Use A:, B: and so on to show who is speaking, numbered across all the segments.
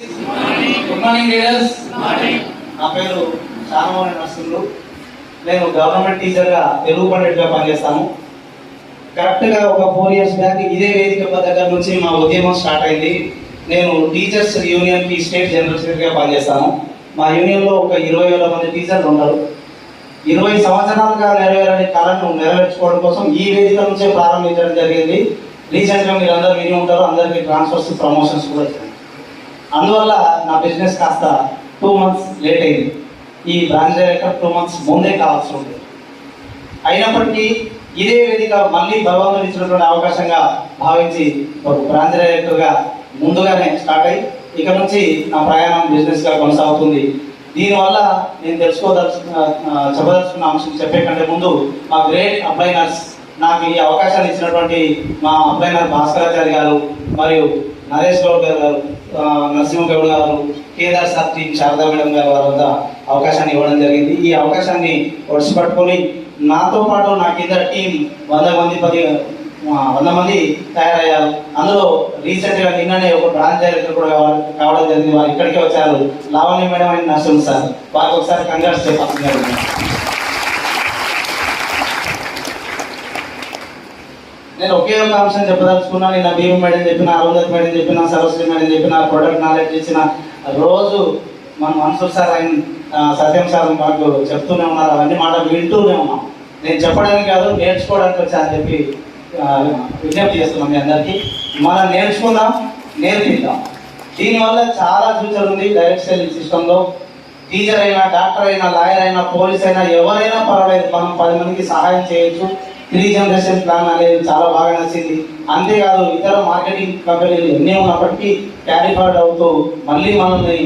A: Good morning leaders. నా పేరు శానమోహన్ నరసింహులు. నేను గవర్నమెంట్ టీచర్గా తెలుగు పండిట్గా పనిచేస్తాను. కరెక్ట్గా ఒక 4 years బ్యాక్ ఇదే వేదిక దగ్గర నుంచి మా ఉద్యమం స్టార్ట్ అయింది. నేను టీచర్స్ యూనియన్కి స్టేట్ జనరల్ సెక్రటరీగా పనిచేస్తాను. మా యూనియన్లో ఒక 20,000 మంది టీచర్లు ఉన్నారు. 20 సంవత్సరాలుగా నెరవేరని కళను నెరవేర్చుకోవడం కోసం ఈ వేదిక నుంచే ప్రారంభించడం జరిగింది. రీసెంట్గా మీరు అందరూ విని ఉంటారు, అందరికీ ట్రాన్స్ఫర్స్ ప్రమోషన్స్ కూడా వచ్చాయి. అందువల్ల నా బిజినెస్ కాస్త 2 months లేట్ అయింది. ఈ బ్రాంచ్ డైరెక్టర్ 2 months ముందే కావాల్సి ఉంటుంది. అయినప్పటికీ ఇదే వేదిక మళ్ళీ భగవంతుడు ఇచ్చినటువంటి అవకాశంగా భావించి ఒక బ్రాంచ్ డైరెక్టర్గా ముందుగానే స్టార్ట్ అయ్యి ఇక నుంచి నా ప్రయాణం బిజినెస్గా కొనసాగుతుంది. దీనివల్ల నేను చెప్పదలుచుకున్న అంశం చెప్పే కంటే ముందు మా గ్రేట్ అప్లైనర్స్, నాకు ఈ అవకాశాన్ని ఇచ్చినటువంటి మా అప్లైనర్ భాస్కరాచారి గారు మరియు నరేష్ గౌడ్ గారు, నరసింహ గౌడ్ గారు, Kedar sir team, Sharada madam గారు వారంతా అవకాశాన్ని ఇవ్వడం జరిగింది. ఈ అవకాశాన్ని ఒడిసి పట్టుకొని నాతో పాటు నా కింద టీం 100 మంది తయారయ్యారు. అందులో రీసెంట్గా నిన్ననే ఒక బ్రాంచ్ డైరెక్టర్ కూడా కావడం జరిగింది. వారు ఇక్కడికే వచ్చారు, లావణ్య మేడం అని నరసింహ సార్. వారికి ఒకసారి కంగ్రాట్స్ చెప్పాలి. నేను ఒకే ఒక అంశం చెప్పదలుచుకున్నాను. నిన్న భీమ్ మేడం చెప్పిన, అరుంధతి మేడం చెప్పిన, సరస్వతి మేడం చెప్పిన, ప్రొడక్ట్ నాలెడ్జ్ ఇచ్చిన రోజు మన మన్సూర్ సార్ ఆయన సత్యం సార్ మాకు చెప్తూనే ఉన్నారు. అవన్నీ మాట వింటూనే ఉన్నాం. నేను చెప్పడానికి కాదు, నేర్చుకోవడానికి వచ్చా అని చెప్పి విజ్ఞప్తి చేస్తున్నాం మీ అందరికీ. మనం నేర్చుకుందాం, నేర్పిద్దాం. దీనివల్ల చాలా ఫ్యూచర్ ఉంది. డైరెక్ట్ సెల్లింగ్ సిస్టంలో టీచర్ అయినా, డాక్టర్ అయినా, లాయర్ అయినా, పోలీస్ అయినా, ఎవరైనా పర్వాలేదు, మనం 10 మందికి సహాయం చేయొచ్చు. 3 generation ప్లాన్ అనేది చాలా బాగా నచ్చింది. అంతేకాదు ఇతర మార్కెటింగ్ కంపెనీలు ఎన్ని ఉన్నప్పటికీ క్యారీ ఫార్వర్డ్ అవుతూ మళ్ళీ మనల్ని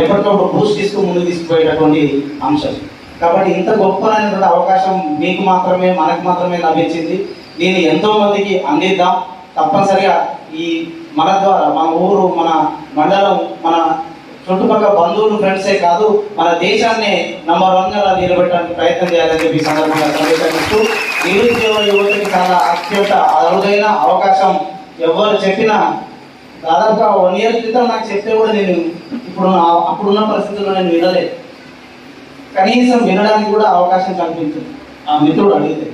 A: ఎప్పటికప్పుడు బూస్ట్ ఇస్తూ ముందుకు తీసుకుపోయేటటువంటి అంశం. కాబట్టి ఇంత గొప్పనైనటువంటి అవకాశం మీకు మాత్రమే, మనకు మాత్రమే లభించింది. దీన్ని ఎంతో మందికి అందిద్దాం. తప్పనిసరిగా ఈ మన ద్వారా మన ఊరు, మన మండలం, మన చుట్టుపక్కల బంధువులు, ఫ్రెండ్సే కాదు, మన దేశాన్ని నంబర్ 1గా నిలబెట్టడానికి ప్రయత్నం చేయాలని చెప్పి సందర్భంగా సందేశిస్తూ, నిరుద్యోగ యువతకి చాలా అత్యంత అరుదైన అవకాశం. ఎవరు చెప్పినా దాదాపుగా 1 year క్రితం నాకు చెప్తే కూడా నేను అప్పుడున్న పరిస్థితుల్లో నేను వినలేదు. కనీసం వినడానికి కూడా అవకాశం కల్పించింది ఆ మిత్రుడు అడిగితే.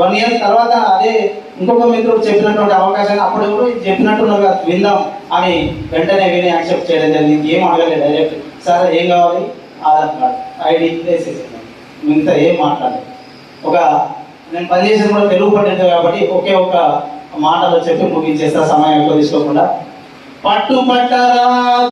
A: 1 year తర్వాత అదే ఇంకొక మిత్రుడు చెప్పినటువంటి అవకాశాన్ని అప్పుడు ఎవరు చెప్పినట్టున్నారు విందాం అని వెంటనే విని యాక్సెప్ట్ చేయడం జరిగింది. ఏం అడగలేదు, డైరెక్ట్ సార్ ఏం కావాలి, ఆధార్ కార్డ్, ఐడి వేసేసాను. మిగతా ఏం మాట్లాడలేదు. నేను పనిచేసేది కూడా తెలుగు పండిత కాబట్టి ఒకే ఒక మాటలో చెప్పి ముగించేస్తా, సమయం ఎక్కువ తీసుకోకుండా. పట్టు పట్టరా